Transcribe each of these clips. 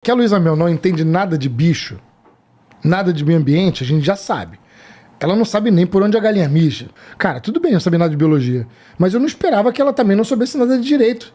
Que a Luísa Mel não entende nada de bicho, nada de meio ambiente, a gente já sabe. Ela não sabe nem por onde a galinha mija. Cara, tudo bem eu saber nada de biologia, mas eu não esperava que ela também não soubesse nada de direito.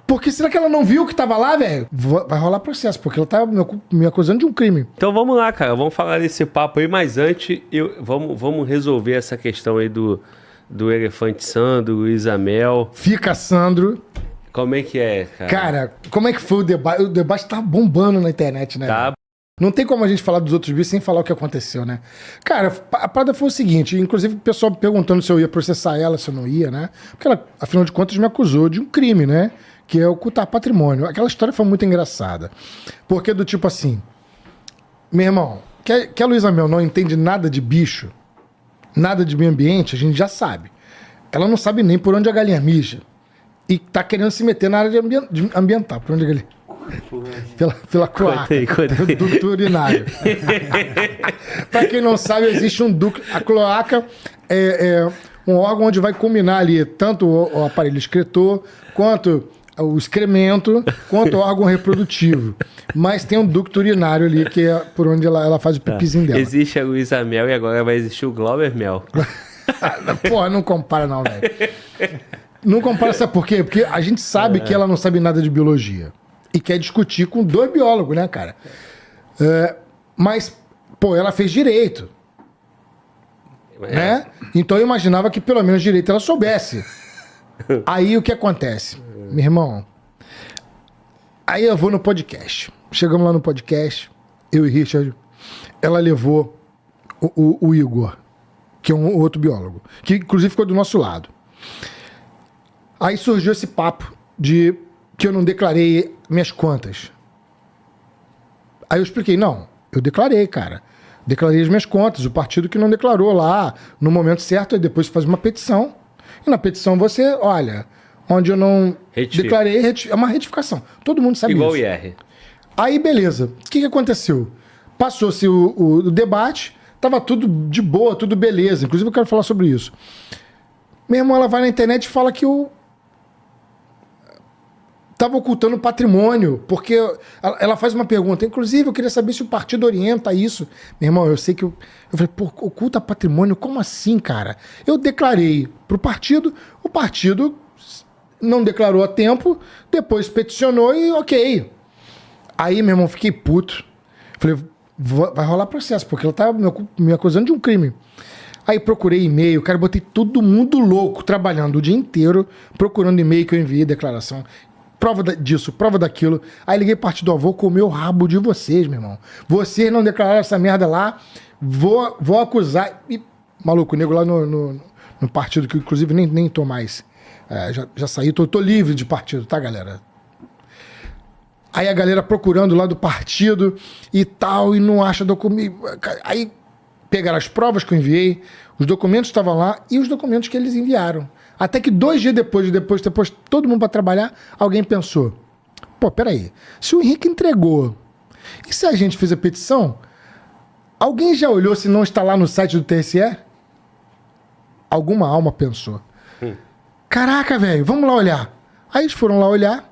Porque será que ela não viu que tava lá, velho? Vai rolar processo, porque ela tá me acusando de um crime. Então vamos lá, cara. Vamos falar desse papo aí, mas antes, vamos resolver essa questão aí do Elefante Sandro, Luísa Mel. Fica, Sandro. Como é que é, cara? Cara, como é que foi o debate? O debate tá bombando na internet, né? Tá. Não tem como a gente falar dos outros bichos sem falar o que aconteceu, né? Cara, a parada foi o seguinte, inclusive o pessoal perguntando se eu ia processar ela, se eu não ia, né? Porque ela, afinal de contas, me acusou de um crime, né? Que é ocultar patrimônio. Aquela história foi muito engraçada. Porque do tipo assim, meu irmão, que a Luísa Mel não entende nada de bicho, nada de meio ambiente, a gente já sabe. Ela não sabe nem por onde a galinha mija. E tá querendo se meter na área de ambiental. Por onde a galinha... Pela cloaca. Contei. Ducto urinário. Pra quem não sabe, existe um ducto. A cloaca é um órgão onde vai combinar ali tanto o aparelho excretor, quanto o excremento, quanto o órgão reprodutivo. Mas tem um ducto urinário ali, que é por onde ela faz o pipizinho dela. Existe a Luísa Mel e agora vai existir o Glauber Mel. Porra, não compara não, velho. Não compara, sabe por quê? Porque a gente sabe que ela não sabe nada de biologia. E quer discutir com dois biólogos, né, cara? Mas, pô, ela fez direito. Né? Então eu imaginava que pelo menos direito ela soubesse. Aí o que acontece? Meu irmão, aí eu vou no podcast. Chegamos lá no podcast, eu e Richard. Ela levou o Igor, que é um outro biólogo, que inclusive ficou do nosso lado. Aí surgiu esse papo de que eu não declarei minhas contas. Aí eu expliquei, não, eu declarei, cara. Declarei as minhas contas, o partido que não declarou lá, no momento certo, aí depois faz uma petição. E na petição você, olha, onde eu não declarei, é uma retificação. Todo mundo sabe igual isso. Igual o IR. Aí, beleza. O que aconteceu? Passou-se o debate, tava tudo de boa, tudo beleza. Inclusive eu quero falar sobre isso. Meu irmão, ela vai na internet e fala que eu estava ocultando patrimônio, porque ela faz uma pergunta. Inclusive, eu queria saber se o partido orienta isso. Meu irmão, eu sei que eu falei, pô, oculta patrimônio? Como assim, cara? Eu declarei pro partido, o partido não declarou a tempo, depois peticionou e ok. Aí, meu irmão, fiquei puto. Falei, vai rolar processo, porque ela tá me acusando de um crime. Aí procurei e-mail, cara, botei todo mundo louco, trabalhando o dia inteiro, procurando e-mail que eu enviei, declaração. Prova disso, prova daquilo. Aí liguei partido, vou comer o rabo de vocês, meu irmão. Vocês não declararam essa merda lá, vou acusar. E, maluco, o nego lá no partido, que inclusive nem tô mais. Já saí, tô livre de partido, tá, galera? Aí a galera procurando lá do partido e tal, e não acha documento. Aí pegaram as provas que eu enviei, os documentos estavam lá e os documentos que eles enviaram. Até que 2 dias depois todo mundo para trabalhar, alguém pensou, pô, peraí, se o Henrique entregou, e se a gente fez a petição, alguém já olhou se não está lá no site do TSE? Alguma alma pensou. Caraca, velho, vamos lá olhar. Aí eles foram lá olhar,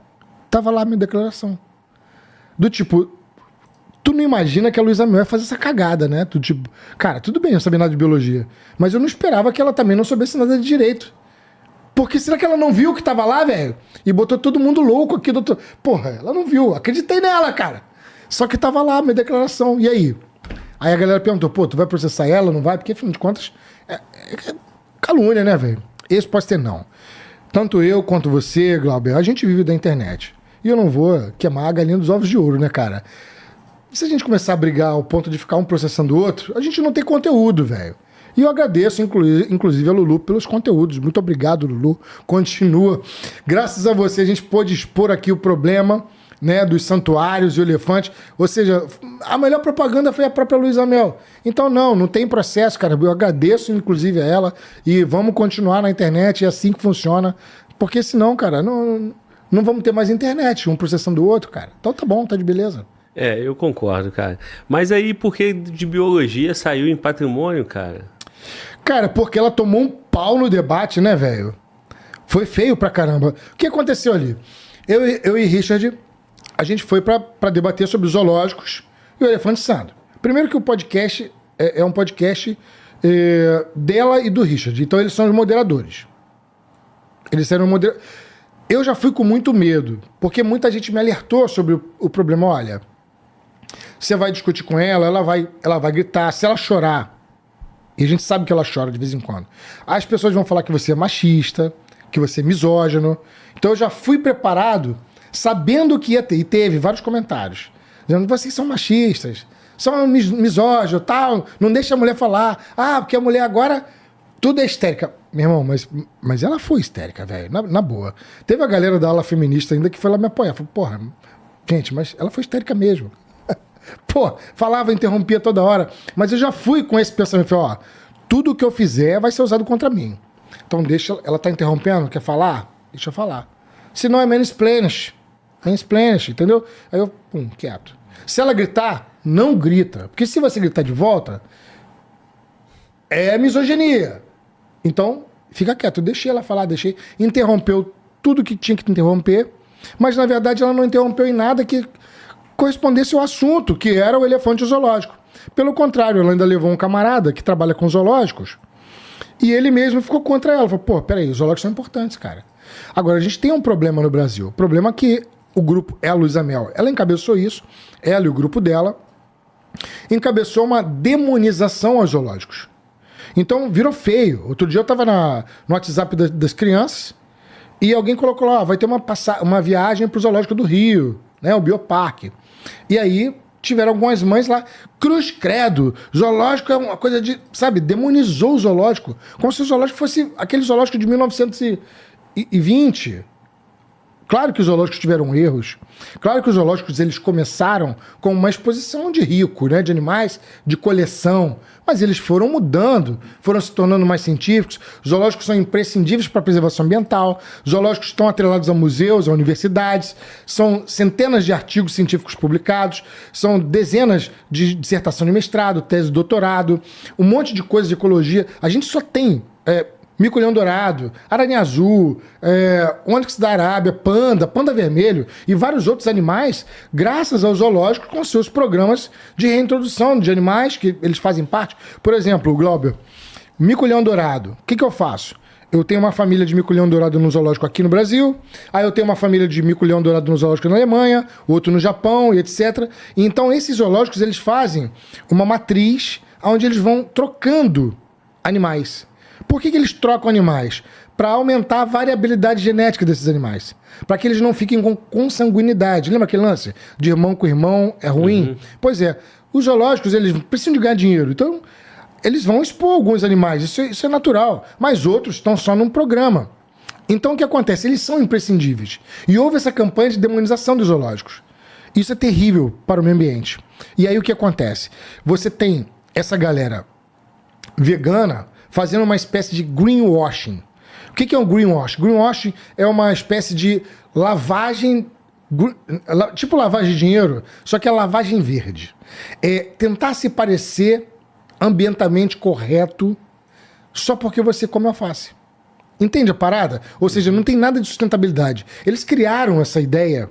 tava lá a minha declaração. Do tipo, tu não imagina que a Luísa Mel ia fazer essa cagada, né? Tu tipo, cara, tudo bem eu saber nada de biologia, mas eu não esperava que ela também não soubesse nada de direito. Porque será que ela não viu que tava lá, velho? E botou todo mundo louco aqui, doutor. Porra, ela não viu. Acreditei nela, cara. Só que tava lá, minha declaração. E aí? Aí a galera perguntou, pô, tu vai processar ela? Não vai? Porque, afinal de contas, é calúnia, né, velho? Esse pode ter não. Tanto eu quanto você, Glauber, a gente vive da internet. E eu não vou queimar a galinha dos ovos de ouro, né, cara? Se a gente começar a brigar ao ponto de ficar um processando o outro, a gente não tem conteúdo, velho. E eu agradeço, inclusive, a Lulu pelos conteúdos. Muito obrigado, Lulu. Continua. Graças a você, a gente pôde expor aqui o problema, né, dos santuários e o elefante. Ou seja, a melhor propaganda foi a própria Luísa Mel. Então, não tem processo, cara. Eu agradeço, inclusive, a ela. E vamos continuar na internet. É assim que funciona. Porque senão, cara, não vamos ter mais internet, um processando o outro, cara. Então tá bom, tá de beleza. Eu concordo, cara. Mas aí, por que de biologia saiu em patrimônio, cara? Cara, porque ela tomou um pau no debate, né, velho? Foi feio pra caramba. O que aconteceu ali? Eu e Richard, a gente foi para debater sobre os zoológicos e o Elefante Sando. Primeiro que o podcast é um podcast dela e do Richard. Então eles são os moderadores. Eles eram moderadores. Eu já fui com muito medo, porque muita gente me alertou sobre o problema. Olha, você vai discutir com ela, ela vai gritar. Se ela chorar, e a gente sabe que ela chora de vez em quando, as pessoas vão falar que você é machista, que você é misógino. Então eu já fui preparado, sabendo que ia ter, e teve vários comentários, dizendo que vocês são machistas, são misóginos, tal, não deixa a mulher falar. Porque a mulher agora, tudo é histérica. Meu irmão, mas ela foi histérica, velho, na boa. Teve a galera da ala feminista ainda que foi lá me apoiar. Falei, porra, gente, mas ela foi histérica mesmo. Pô, falava, interrompia toda hora. Mas eu já fui com esse pensamento. Falei, tudo que eu fizer vai ser usado contra mim. Então deixa, ela tá interrompendo, quer falar? Deixa eu falar. Se não é mansplaining, entendeu? Aí eu, quieto. Se ela gritar, não grita. Porque se você gritar de volta, é misoginia. Então, fica quieto. Eu deixei ela falar, interrompeu tudo que tinha que interromper, mas na verdade ela não interrompeu em nada que correspondesse ao assunto, que era o elefante zoológico. Pelo contrário, ela ainda levou um camarada que trabalha com zoológicos e ele mesmo ficou contra ela. Falou, peraí, os zoológicos são importantes, cara. Agora, a gente tem um problema no Brasil. O problema é que o grupo, a Luísa Mel, ela encabeçou isso, ela e o grupo dela, encabeçou uma demonização aos zoológicos. Então, virou feio. Outro dia eu estava no WhatsApp das crianças e alguém colocou lá, vai ter uma viagem para o Zoológico do Rio, né, o Bioparque. E aí tiveram algumas mães lá, cruz credo, zoológico é uma coisa de, sabe, demonizou o zoológico, como se o zoológico fosse aquele zoológico de 1920. Claro que os zoológicos tiveram erros. Claro que os zoológicos eles começaram com uma exposição de rico, né, de animais de coleção. Mas eles foram mudando, foram se tornando mais científicos. Os zoológicos são imprescindíveis para a preservação ambiental. Os zoológicos estão atrelados a museus, a universidades. São centenas de artigos científicos publicados. São dezenas de dissertação de mestrado, tese de doutorado. Um monte de coisas de ecologia. A gente só tem... mico-leão dourado, aranha azul, ônix da Arábia, panda vermelho e vários outros animais, graças aos zoológicos com seus programas de reintrodução de animais que eles fazem parte. Por exemplo, o Glauber, mico-leão dourado. O que eu faço? Eu tenho uma família de mico-leão dourado no zoológico aqui no Brasil, aí eu tenho uma família de mico-leão dourado no zoológico na Alemanha, outro no Japão e etc. E então esses zoológicos eles fazem uma matriz onde eles vão trocando animais. Por que eles trocam animais? Para aumentar a variabilidade genética desses animais. Para que eles não fiquem com consanguinidade. Lembra aquele lance? De irmão com irmão é ruim? Uhum. Pois é. Os zoológicos, eles precisam de ganhar dinheiro. Então, eles vão expor alguns animais. Isso é natural. Mas outros estão só num programa. Então, o que acontece? Eles são imprescindíveis. E houve essa campanha de demonização dos zoológicos. Isso é terrível para o meio ambiente. E aí, o que acontece? Você tem essa galera vegana fazendo uma espécie de greenwashing. O que é um greenwashing? Greenwashing é uma espécie de lavagem, tipo lavagem de dinheiro, só que é lavagem verde. É tentar se parecer ambientalmente correto só porque você come alface. Entende a parada? Ou seja, não tem nada de sustentabilidade. Eles criaram essa ideia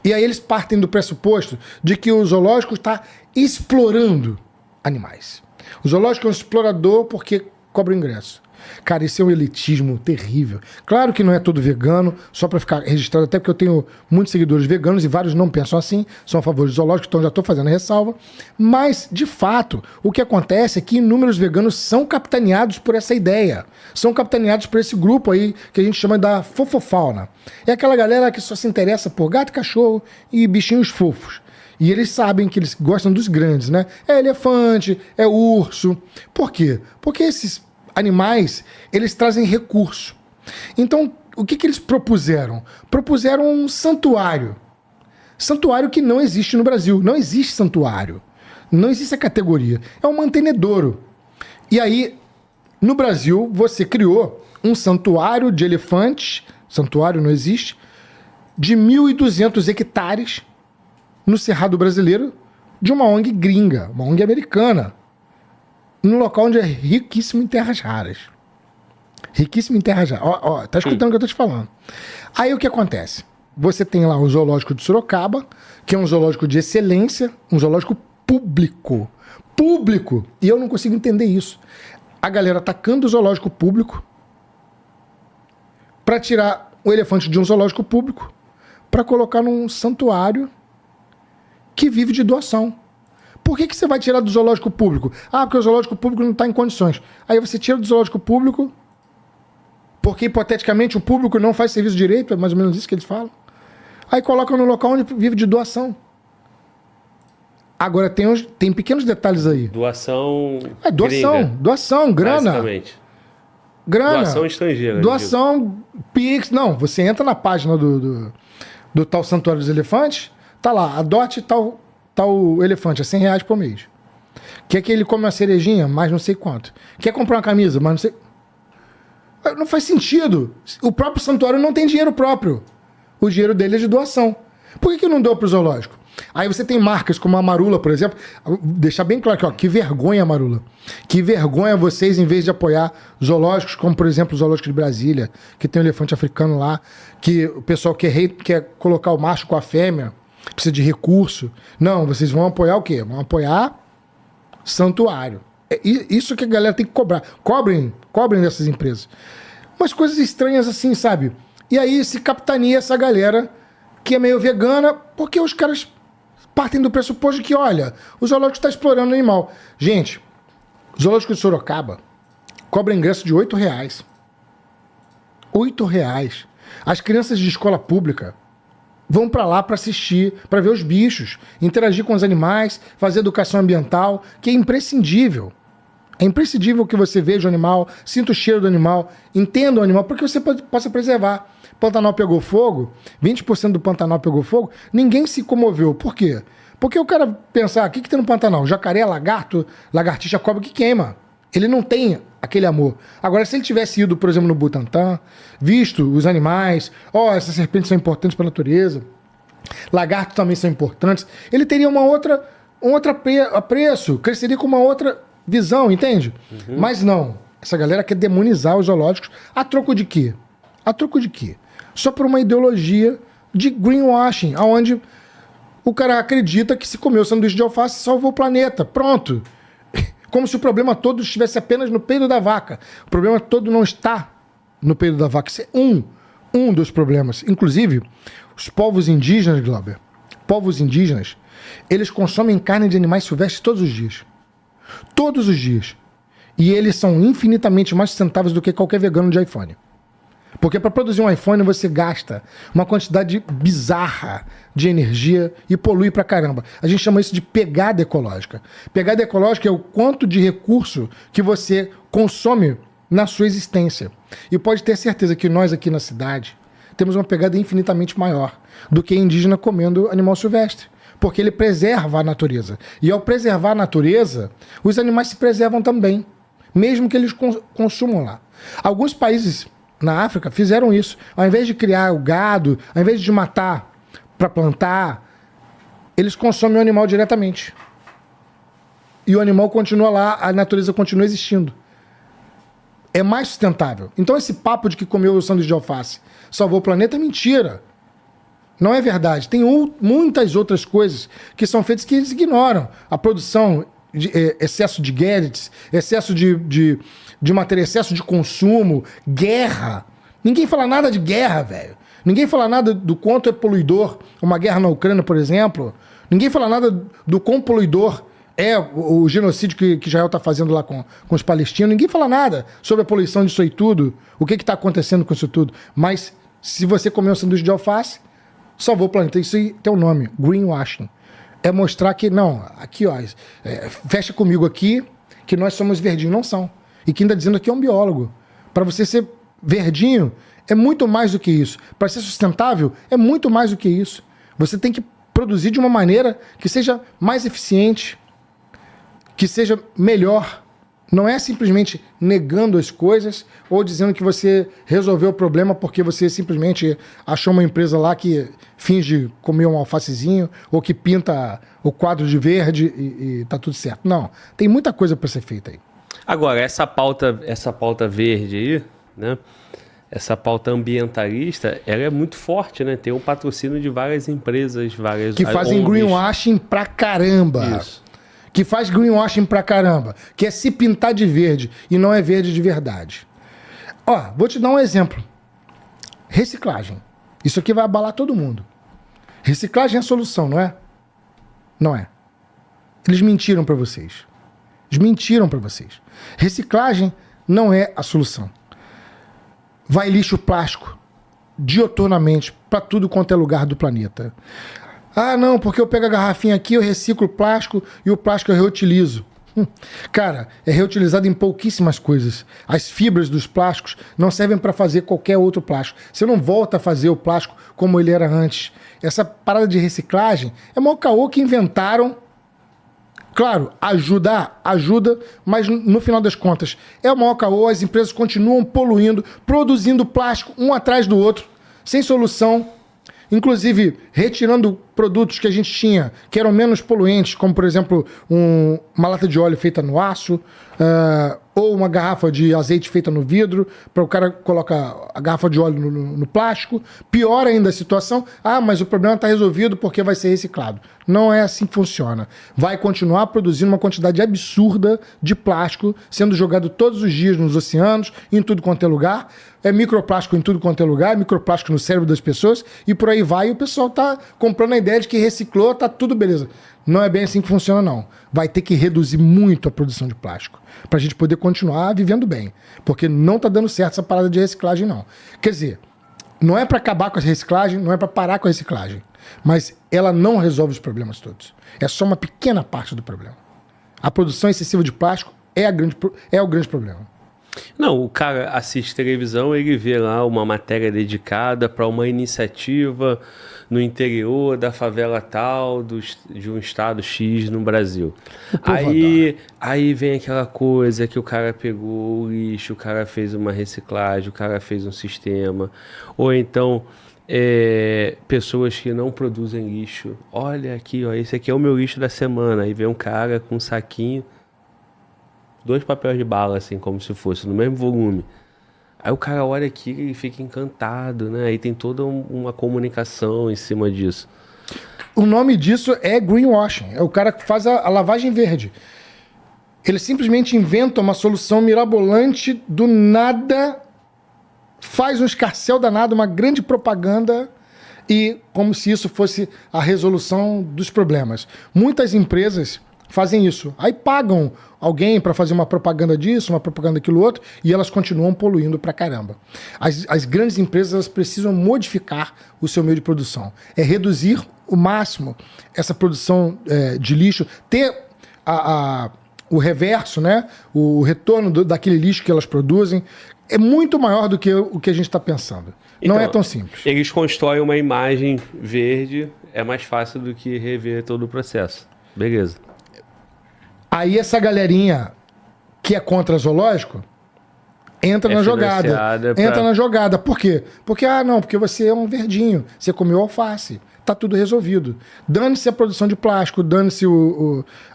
e aí eles partem do pressuposto de que o zoológico está explorando animais. O zoológico é um explorador porque cobra o ingresso. Cara, esse é um elitismo terrível. Claro que não é todo vegano, só para ficar registrado, até porque eu tenho muitos seguidores veganos e vários não pensam assim, são a favor do zoológico, então já estou fazendo a ressalva. Mas, de fato, o que acontece é que inúmeros veganos são capitaneados por essa ideia. São capitaneados por esse grupo aí que a gente chama da fofofauna. É aquela galera que só se interessa por gato, cachorro e bichinhos fofos. E eles sabem que eles gostam dos grandes, né? É elefante, é urso. Por quê? Porque esses animais, eles trazem recurso. Então, o que eles propuseram? Propuseram um santuário. Santuário que não existe no Brasil. Não existe santuário. Não existe a categoria. É um mantenedouro. E aí, no Brasil, você criou um santuário de elefantes, santuário não existe, de 1.200 hectares, no Cerrado Brasileiro, de uma ONG gringa, uma ONG americana, num local onde é riquíssimo em terras raras. Riquíssimo em terras raras. Tá escutando o que eu tô te falando. Aí o que acontece? você tem lá o zoológico de Sorocaba, que é um zoológico de excelência, um zoológico público. Público! E eu não consigo entender isso. A galera atacando o zoológico público para tirar o elefante de um zoológico público para colocar num santuário que vive de doação. Por que você vai tirar do zoológico público? Ah, porque o zoológico público não está em condições. Aí você tira do zoológico público porque, hipoteticamente, o público não faz serviço direito, é mais ou menos isso que eles falam. Aí coloca no local onde vive de doação. Agora, tem pequenos detalhes aí. Doação. Doação. Gringa, doação, grana. basicamente. Grana. Doação estrangeira. Doação, Pix. Não, você entra na página do tal Santuário dos Elefantes, tá lá, adote tal elefante, é R$100 por mês. Quer que ele come uma cerejinha? Mais não sei quanto. Quer comprar uma camisa? Mais não sei... Não faz sentido. O próprio santuário não tem dinheiro próprio. O dinheiro dele é de doação. Por que não deu pro zoológico? Aí você tem marcas como a Marula, por exemplo. Deixar bem claro aqui, ó, que vergonha, Marula. Que vergonha vocês, em vez de apoiar zoológicos, como, por exemplo, o Zoológico de Brasília, que tem um elefante africano lá, que o pessoal quer colocar o macho com a fêmea, precisa de recurso. Não, vocês vão apoiar o quê? Vão apoiar santuário. É isso que a galera tem que cobrar. Cobrem dessas empresas. Umas coisas estranhas assim, sabe? E aí se capitania essa galera que é meio vegana, porque os caras partem do pressuposto que, olha, o zoológico está explorando o animal. Gente, o zoológico de Sorocaba cobra ingresso de R$8. R$8. As crianças de escola pública vão para lá para assistir, para ver os bichos, interagir com os animais, fazer educação ambiental, que é imprescindível. É imprescindível que você veja o animal, sinta o cheiro do animal, entenda o animal, para que você possa preservar. Pantanal pegou fogo, 20% do Pantanal pegou fogo, ninguém se comoveu. Por quê? Porque o cara pensar, o que tem no Pantanal? Jacaré, lagarto, lagartixa, cobra que queima. Ele não tem aquele amor. Agora, se ele tivesse ido, por exemplo, no Butantã, visto os animais, essas serpentes são importantes para a natureza, lagartos também são importantes, ele teria um outro apreço, cresceria com uma outra visão, entende? Uhum. Mas não. Essa galera quer demonizar os zoológicos. A troco de quê? A troco de quê? Só por uma ideologia de greenwashing, onde o cara acredita que se comeu sanduíche de alface salvou o planeta. Pronto. Como se o problema todo estivesse apenas no peido da vaca. O problema todo não está no peido da vaca. Isso é um dos problemas. Inclusive, os povos indígenas, Glauber, povos indígenas, eles consomem carne de animais silvestres todos os dias. Todos os dias. E eles são infinitamente mais sustentáveis do que qualquer vegano de iPhone. Porque para produzir um iPhone você gasta uma quantidade bizarra de energia e polui pra caramba. A gente chama isso de pegada ecológica. Pegada ecológica é o quanto de recurso que você consome na sua existência. E pode ter certeza que nós aqui na cidade temos uma pegada infinitamente maior do que indígena comendo animal silvestre. Porque ele preserva a natureza. E ao preservar a natureza, os animais se preservam também, mesmo que eles consumam lá. Alguns países na África fizeram isso. Ao invés de criar o gado, ao invés de matar para plantar, eles consomem o animal diretamente. E o animal continua lá, a natureza continua existindo. É mais sustentável. Então esse papo de que comeu o sanduíche de alface salvou o planeta é mentira. Não é verdade. Tem muitas outras coisas que são feitas que eles ignoram. A produção, excesso de gadgets, excesso de matéria, excesso de consumo, guerra. Ninguém fala nada de guerra, velho. Ninguém fala nada do quanto é poluidor uma guerra na Ucrânia, por exemplo. Ninguém fala nada do quão poluidor é o genocídio que Israel está fazendo lá com os palestinos. Ninguém fala nada sobre a poluição disso aí tudo, o que está acontecendo com isso tudo. Mas se você comer um sanduíche de alface, salvou o planeta. Isso aí tem um nome, greenwashing. É mostrar que, não, aqui, ó, fecha comigo aqui, que nós somos verdinhos. Não são. E quem está dizendo aqui é um biólogo. Para você ser verdinho, é muito mais do que isso. Para ser sustentável, é muito mais do que isso. Você tem que produzir de uma maneira que seja mais eficiente, que seja melhor. Não é simplesmente negando as coisas ou dizendo que você resolveu o problema porque você simplesmente achou uma empresa lá que finge comer um alfacezinho ou que pinta o quadro de verde e tá tudo certo. Não, tem muita coisa para ser feita aí. Agora, essa pauta verde aí, né? essa pauta ambientalista, ela é muito forte, né? Tem um patrocínio de várias empresas, várias que fazem ONGs. greenwashing pra caramba. Isso. Que faz greenwashing pra caramba. Que é se pintar de verde e não é verde de verdade. Ó, vou te dar um exemplo. Reciclagem. Isso aqui vai abalar todo mundo. Reciclagem é a solução, não é? Não é. Eles mentiram pra vocês. Eles mentiram pra vocês. Reciclagem não é a solução. Vai lixo plástico dioturnamente para tudo quanto é lugar do planeta. Ah, não, porque eu pego a garrafinha aqui, eu reciclo o plástico e o plástico eu reutilizo. Cara, é reutilizado em pouquíssimas coisas. As fibras dos plásticos não servem para fazer qualquer outro plástico. Você não volta a fazer o plástico como ele era antes. Essa parada de reciclagem é mó caô que inventaram. Claro, ajuda, mas no final das contas é o maior caô, as empresas continuam poluindo, produzindo plástico um atrás do outro, sem solução, inclusive retirando produtos que a gente tinha, que eram menos poluentes, como por exemplo uma lata de óleo feita no aço, ou uma garrafa de azeite feita no vidro, para o cara colocar a garrafa de óleo no plástico. Pior ainda a situação, mas o problema está resolvido porque vai ser reciclado. Não é assim que funciona. Vai continuar produzindo uma quantidade absurda de plástico, sendo jogado todos os dias nos oceanos, em tudo quanto é lugar. É microplástico em tudo quanto é lugar, microplástico no cérebro das pessoas, e por aí vai, e o pessoal está comprando a ideia de que reciclou, tá tudo beleza. Não é bem assim que funciona, não. Vai ter que reduzir muito a produção de plástico para a gente poder continuar vivendo bem. Porque não tá dando certo essa parada de reciclagem, não. Quer dizer, não é para acabar com a reciclagem, não é para parar com a reciclagem. Mas ela não resolve os problemas todos. É só uma pequena parte do problema. A produção excessiva de plástico é o grande problema. Não, o cara assiste televisão, ele vê lá uma matéria dedicada para uma iniciativa no interior da favela tal, de um estado X no Brasil. Aí vem aquela coisa que o cara pegou o lixo, o cara fez uma reciclagem, o cara fez um sistema. Ou então, pessoas que não produzem lixo. Olha aqui, ó, esse aqui é o meu lixo da semana. Aí vem um cara com um saquinho, 2 papéis de bala, assim, como se fosse, no mesmo volume. Aí o cara olha aqui e fica encantado, né? Aí tem toda uma comunicação em cima disso. O nome disso é greenwashing. É o cara que faz a lavagem verde. Ele simplesmente inventa uma solução mirabolante do nada, faz um escarcéu danado, uma grande propaganda, e como se isso fosse a resolução dos problemas. Muitas empresas fazem isso. Aí pagam alguém para fazer uma propaganda disso, uma propaganda daquilo outro, e elas continuam poluindo pra caramba. As grandes empresas elas precisam modificar o seu meio de produção. É reduzir o máximo essa produção de lixo, ter o reverso, né? O retorno daquele lixo que elas produzem é muito maior do que o que a gente está pensando. Então, não é tão simples. Eles constroem uma imagem verde, é mais fácil do que rever todo o processo. Beleza. Aí essa galerinha que é contra zoológico entra na jogada. Entra na jogada. Por quê? Porque, porque você é um verdinho. Você comeu alface. Tá tudo resolvido. Dane-se a produção de plástico, dane-se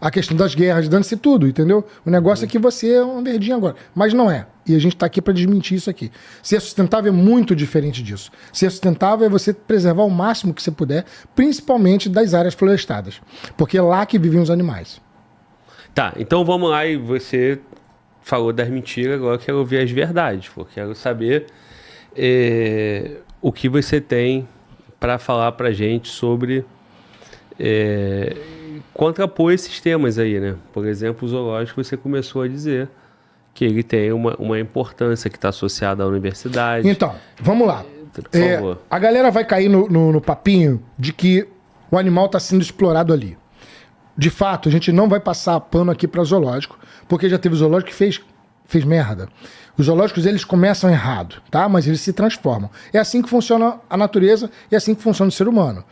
a questão das guerras, dane-se tudo, entendeu? O negócio é que você é um verdinho agora. Mas não é. E a gente tá aqui para desmentir isso aqui. Ser sustentável é muito diferente disso. Ser sustentável é você preservar o máximo que você puder, principalmente das áreas florestadas. Porque é lá que vivem os animais. Tá, então vamos lá, e você falou das mentiras, agora eu quero ouvir as verdades, porque quero saber o que você tem para falar pra gente sobre contrapor esses temas aí, né? Por exemplo, o zoológico, você começou a dizer que ele tem uma importância que está associada à universidade. Então, vamos lá. Por favor. A galera vai cair no papinho de que o animal está sendo explorado ali. De fato, a gente não vai passar pano aqui para zoológico, porque já teve zoológico que fez merda. Os zoológicos, eles começam errado, tá? Mas eles se transformam. É assim que funciona a natureza, é assim que funciona o ser humano.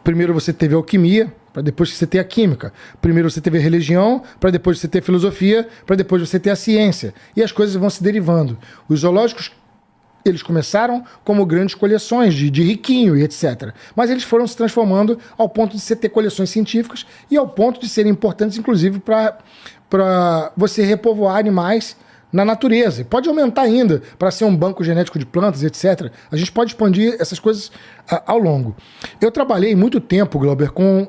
Primeiro você teve a alquimia, para depois você ter a química. Primeiro você teve a religião, para depois você ter a filosofia, para depois você ter a ciência. E as coisas vão se derivando. Os zoológicos, eles começaram como grandes coleções de riquinho e etc. Mas eles foram se transformando ao ponto de você ter coleções científicas e ao ponto de serem importantes, inclusive, para você repovoar animais na natureza. E pode aumentar ainda para ser um banco genético de plantas, etc. A gente pode expandir essas coisas ao longo. Eu trabalhei muito tempo, Glauber, com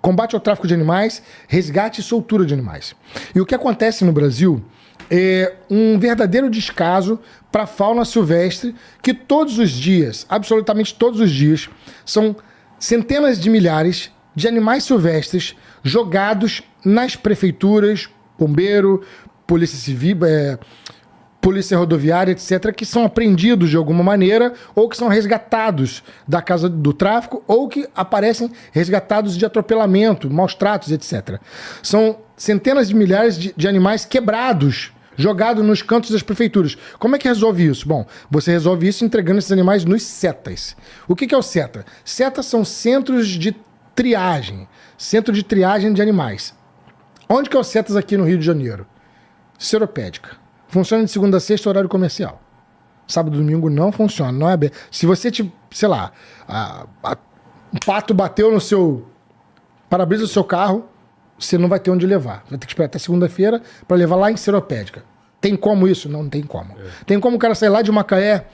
combate ao tráfico de animais, resgate e soltura de animais. E o que acontece no Brasil é um verdadeiro descaso para a fauna silvestre que todos os dias, absolutamente todos os dias, são centenas de milhares de animais silvestres jogados nas prefeituras, bombeiro, polícia civil, polícia rodoviária, etc., que são apreendidos de alguma maneira ou que são resgatados da casa do tráfico ou que aparecem resgatados de atropelamento, maus tratos, etc. São centenas de milhares de animais quebrados, jogados nos cantos das prefeituras. Como é que resolve isso? Bom, você resolve isso entregando esses animais nos CETAs. O que é o CETA? CETA são centros de triagem, centro de triagem de animais. Onde que é o CETAs aqui no Rio de Janeiro? Seropédica. Funciona de segunda a sexta, horário comercial. Sábado e domingo não funciona, não é aberto. Se você, sei lá, um pato bateu no seu para-brisa do seu carro, você não vai ter onde levar. Vai ter que esperar até segunda-feira para levar lá em Seropédica. Tem como isso? Não tem como. Tem como o cara sair lá de Macaé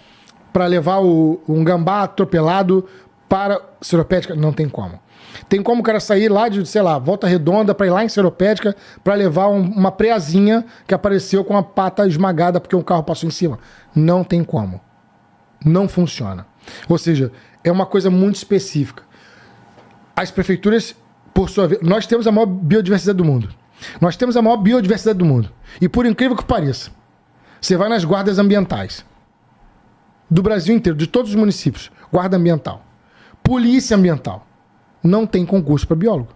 para levar um gambá atropelado para Seropédica? Não tem como. Tem como o cara sair lá de, sei lá, Volta Redonda para ir lá em Seropédica para levar uma preazinha que apareceu com a pata esmagada porque um carro passou em cima? Não tem como. Não funciona. Ou seja, é uma coisa muito específica. As prefeituras, por sua vez, nós temos a maior biodiversidade do mundo. Nós temos a maior biodiversidade do mundo. E por incrível que pareça, você vai nas guardas ambientais do Brasil inteiro, de todos os municípios, guarda ambiental, polícia ambiental. Não tem concurso para biólogo.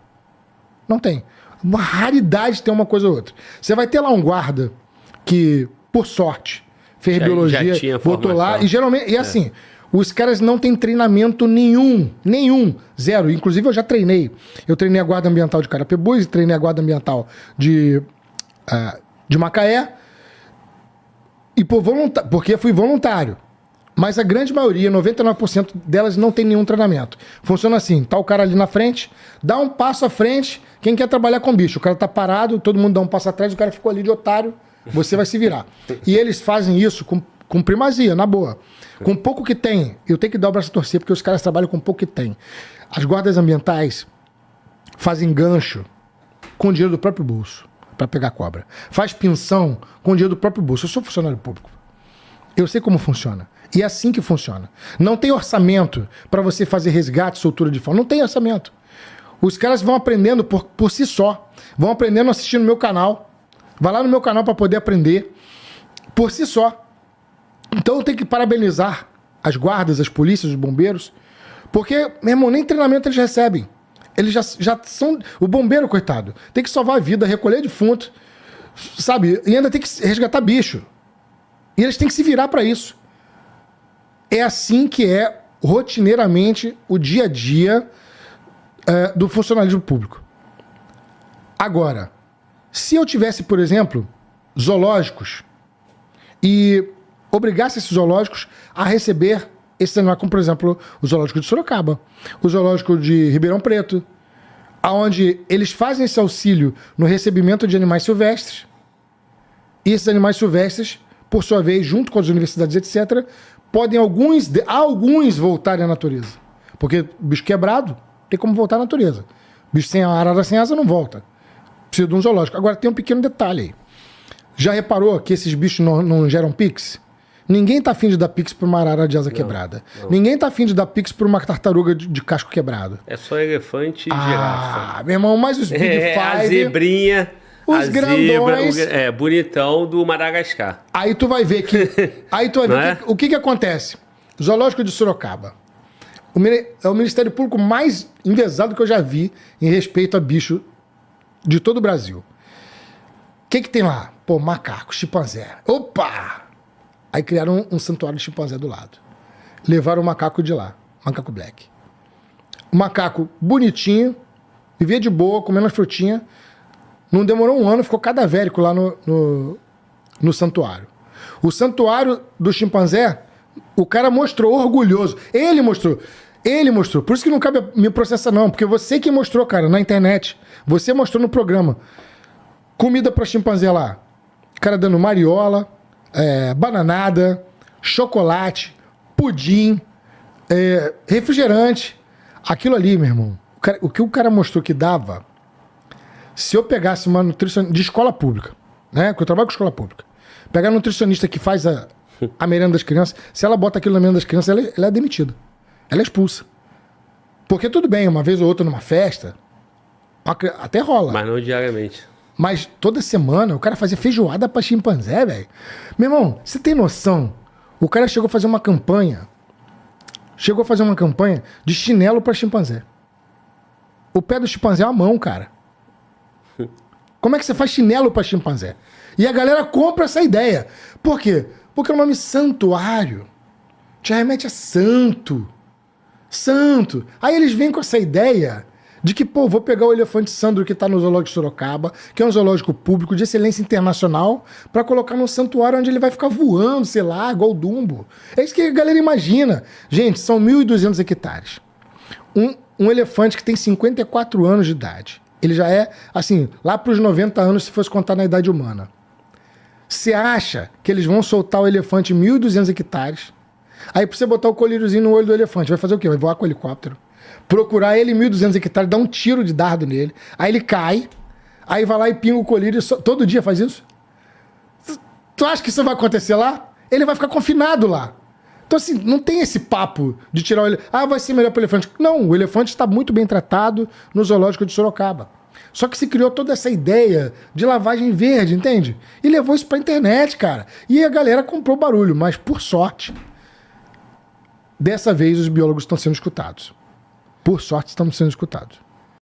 Não tem. Uma raridade ter uma coisa ou outra. Você vai ter lá um guarda que, por sorte, fez biologia, botou lá, e geralmente, e assim, os caras não têm treinamento nenhum, zero. Inclusive eu já treinei. Eu treinei a guarda ambiental de Carapebus, treinei a guarda ambiental de Macaé, e porque fui voluntário. Mas a grande maioria, 99% delas, não tem nenhum treinamento. Funciona assim, tá o cara ali na frente, dá um passo à frente, quem quer trabalhar com bicho? O cara tá parado, todo mundo dá um passo atrás, o cara ficou ali de otário, você vai se virar. E eles fazem isso com primazia, na boa. Com pouco que tem, eu tenho que dar o braço a torcer, porque os caras trabalham com pouco que tem. As guardas ambientais fazem gancho com o dinheiro do próprio bolso, para pegar cobra. Faz pinção com o dinheiro do próprio bolso. Eu sou funcionário público. Eu sei como funciona. E é assim que funciona. Não tem orçamento para você fazer resgate, soltura de fauna. Não tem orçamento. Os caras vão aprendendo por si só. Vão aprendendo assistindo no meu canal. Vai lá no meu canal para poder aprender por si só. Então eu tenho que parabenizar as guardas, as polícias, os bombeiros, porque, meu irmão, nem treinamento eles recebem. Eles já são... O bombeiro, coitado, tem que salvar a vida, recolher defunto, sabe? E ainda tem que resgatar bicho. E eles têm que se virar para isso. É assim que é rotineiramente o dia a dia do funcionalismo público. Agora, se eu tivesse, por exemplo, zoológicos e obrigasse esses zoológicos a receber esses animais, como por exemplo o zoológico de Sorocaba, o zoológico de Ribeirão Preto, onde eles fazem esse auxílio no recebimento de animais silvestres, e esses animais silvestres, por sua vez, junto com as universidades, etc., podem alguns voltarem à natureza. Porque bicho quebrado tem como voltar à natureza. Bicho sem arara sem asa não volta. Precisa de um zoológico. Agora tem um pequeno detalhe aí. Já reparou que esses bichos não geram pix? Ninguém tá afim de dar pix pra uma arara de asa quebrada. Não. Ninguém tá afim de dar pix pra uma tartaruga de casco quebrado. É só elefante e girafa. Meu irmão, mas os Big Five... A zebrinha... Os grandões... bonitão do Madagascar. Aí tu vai ver que... o que acontece. Zoológico de Sorocaba. É o Ministério Público mais envezado que eu já vi em respeito a bicho de todo o Brasil. O que tem lá? Pô, macaco, chimpanzé. Opa! Aí criaram um santuário de chimpanzé do lado. Levaram o macaco de lá. Macaco black. O macaco bonitinho, vivia de boa, comendo as frutinhas. Não demorou um ano, ficou cadavérico lá no santuário. O santuário do chimpanzé, o cara mostrou, orgulhoso. Ele mostrou. Por isso que não cabe me processar não, porque você que mostrou, cara, na internet. Você mostrou no programa. Comida para chimpanzé lá. cara dando mariola, bananada, chocolate, pudim, refrigerante. Aquilo ali, meu irmão, o que o cara mostrou que dava, se eu pegasse uma nutricionista de escola pública, né? Porque eu trabalho com escola pública. Pegar a nutricionista que faz a merenda das crianças, se ela bota aquilo na merenda das crianças, ela é demitida. Ela é expulsa. Porque tudo bem, uma vez ou outra numa festa, até rola. Mas não diariamente. Mas toda semana o cara fazia feijoada pra chimpanzé, velho. Meu irmão, você tem noção? O cara chegou a fazer uma campanha. De chinelo pra chimpanzé. O pé do chimpanzé é a mão, cara. Como é que você faz chinelo pra chimpanzé? E a galera compra essa ideia. Por quê? Porque o nome santuário te remete a santo. Santo. Aí eles vêm com essa ideia de que, pô, vou pegar o elefante Sandro que tá no Zoológico de Sorocaba, que é um zoológico público de excelência internacional, pra colocar num santuário onde ele vai ficar voando, sei lá, igual o Dumbo. É isso que a galera imagina. Gente, são 1.200 hectares. Um elefante que tem 54 anos de idade. Ele já é, assim, lá pros 90 anos, se fosse contar na idade humana. Você acha que eles vão soltar o elefante em 1.200 hectares? Aí pra você botar o colíriozinho no olho do elefante, vai fazer o quê? Vai voar com o helicóptero. Procurar ele em 1.200 hectares, dar um tiro de dardo nele. Aí ele cai, aí vai lá e pinga o colírio. Todo dia faz isso? Tu acha que isso vai acontecer lá? Ele vai ficar confinado lá. Então assim, não tem esse papo de tirar o elefante. Ah, vai ser melhor pro elefante. Não, o elefante está muito bem tratado no zoológico de Sorocaba. Só que se criou toda essa ideia de lavagem verde, entende? E levou isso pra internet, cara. E a galera comprou barulho, mas por sorte, dessa vez os biólogos estão sendo escutados. Por sorte, estamos sendo escutados.